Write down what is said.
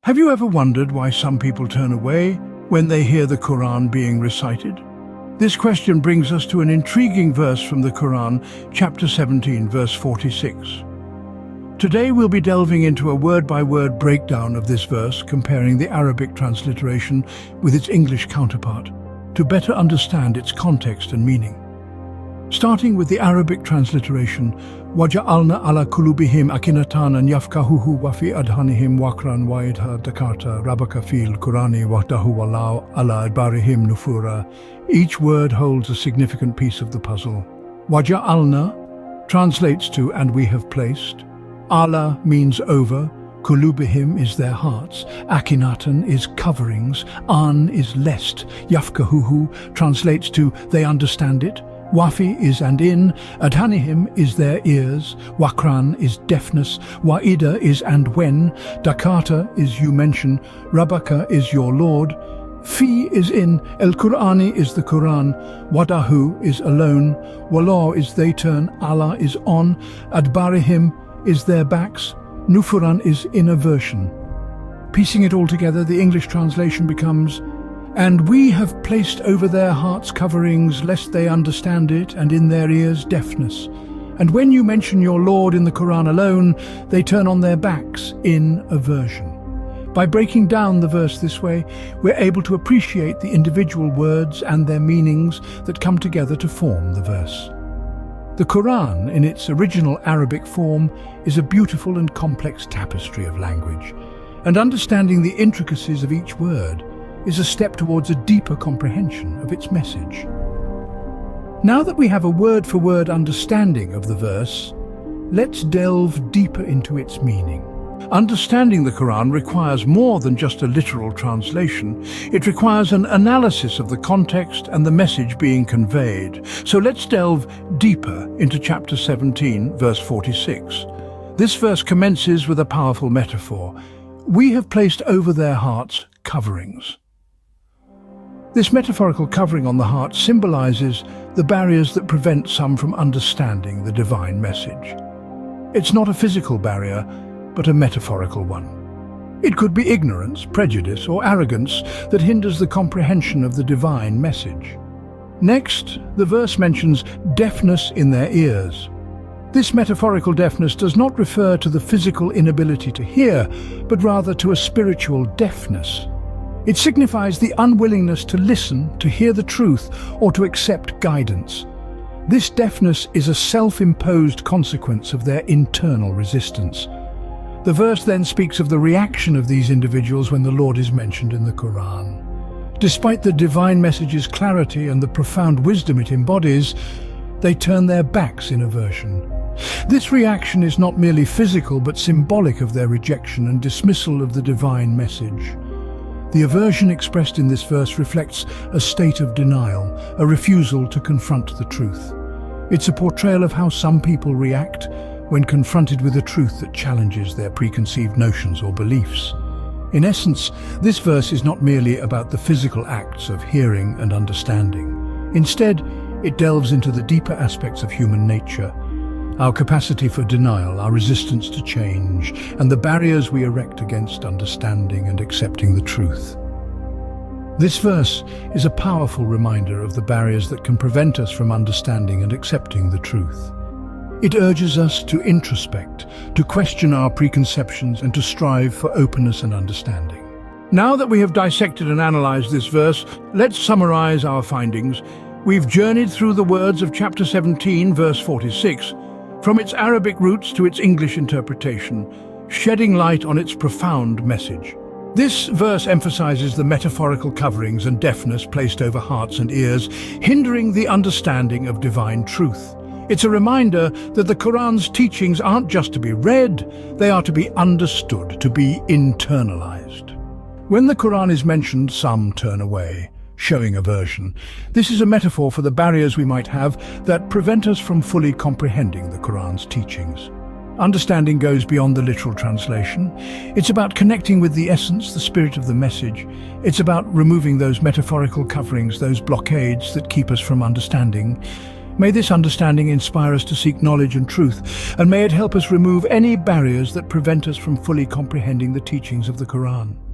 Have you ever wondered why some people turn away when they hear the Quran being recited? This question brings us to an intriguing verse from the Quran, chapter 17, verse 46. Today we'll be delving into a word-by-word breakdown of this verse, comparing the Arabic transliteration with its English counterpart, to better understand its context and meaning. Starting with the Arabic transliteration, وَجَعَلْنَا عَلَى قُلُوبِهِمْ أَكِنَّةً أَنْ يَفْقَهُوهُ وَفِي أَذْهَانِهِمْ وَقْرًا وَإِذَا ذَكَرْتَ رَبَّكَ فِي الْقُرْآنِ وَحْدَهُ وَلَوْ عَلَى أَدْبَارِهِمْ نُفُورًا. Each word holds a significant piece of the puzzle. وَجَعَلْنَا translates to "and we have placed." Ala means over. Kulubihim is their hearts. Akinatan is coverings. An is lest. Yafkahuhu translates to "they understand it." Wafi is "and in." Adhanihim is their ears. Wakran is deafness. Wa'ida is "and when." Dakata is "you mention." Rabaka is "your Lord." Fi is "in." El-Qur'ani is the Quran. Wadahu is "alone." Wala is "they turn." Allah is "on." Adbarihim is "their backs." Nufuran is "in aversion." Piecing it all together, the English translation becomes, "And we have placed over their hearts coverings, lest they understand it, and in their ears deafness. And when you mention your Lord in the Quran alone, they turn on their backs in aversion." By breaking down the verse this way, we're able to appreciate the individual words and their meanings that come together to form the verse. The Quran, in its original Arabic form, is a beautiful and complex tapestry of language, and understanding the intricacies of each word is a step towards a deeper comprehension of its message. Now that we have a word-for-word understanding of the verse, let's delve deeper into its meaning. Understanding the Quran requires more than just a literal translation. It requires an analysis of the context and the message being conveyed. So let's delve deeper into chapter 17, verse 46. This verse commences with a powerful metaphor. We have placed over their hearts coverings. This metaphorical covering on the heart symbolizes the barriers that prevent some from understanding the divine message. It's not a physical barrier, but a metaphorical one. It could be ignorance, prejudice, or arrogance that hinders the comprehension of the divine message. Next, the verse mentions deafness in their ears. This metaphorical deafness does not refer to the physical inability to hear, but rather to a spiritual deafness. It signifies the unwillingness to listen, to hear the truth, or to accept guidance. This deafness is a self-imposed consequence of their internal resistance. The verse then speaks of the reaction of these individuals when the Lord is mentioned in the Quran. Despite the divine message's clarity and the profound wisdom it embodies, they turn their backs in aversion. This reaction is not merely physical but symbolic of their rejection and dismissal of the divine message. The aversion expressed in this verse reflects a state of denial, a refusal to confront the truth. It's a portrayal of how some people react when confronted with a truth that challenges their preconceived notions or beliefs. In essence, this verse is not merely about the physical acts of hearing and understanding. Instead, it delves into the deeper aspects of human nature, our capacity for denial, our resistance to change, and the barriers we erect against understanding and accepting the truth. This verse is a powerful reminder of the barriers that can prevent us from understanding and accepting the truth. It urges us to introspect, to question our preconceptions, and to strive for openness and understanding. Now that we have dissected and analyzed this verse, let's summarize our findings. We've journeyed through the words of chapter 17, verse 46, from its Arabic roots to its English interpretation, shedding light on its profound message. This verse emphasizes the metaphorical coverings and deafness placed over hearts and ears, hindering the understanding of divine truth. It's a reminder that the Quran's teachings aren't just to be read, they are to be understood, to be internalized. When the Quran is mentioned, some turn away, showing aversion. This is a metaphor for the barriers we might have that prevent us from fully comprehending the Quran's teachings. Understanding goes beyond the literal translation. It's about connecting with the essence, the spirit of the message. It's about removing those metaphorical coverings, those blockades that keep us from understanding. May this understanding inspire us to seek knowledge and truth, and may it help us remove any barriers that prevent us from fully comprehending the teachings of the Quran.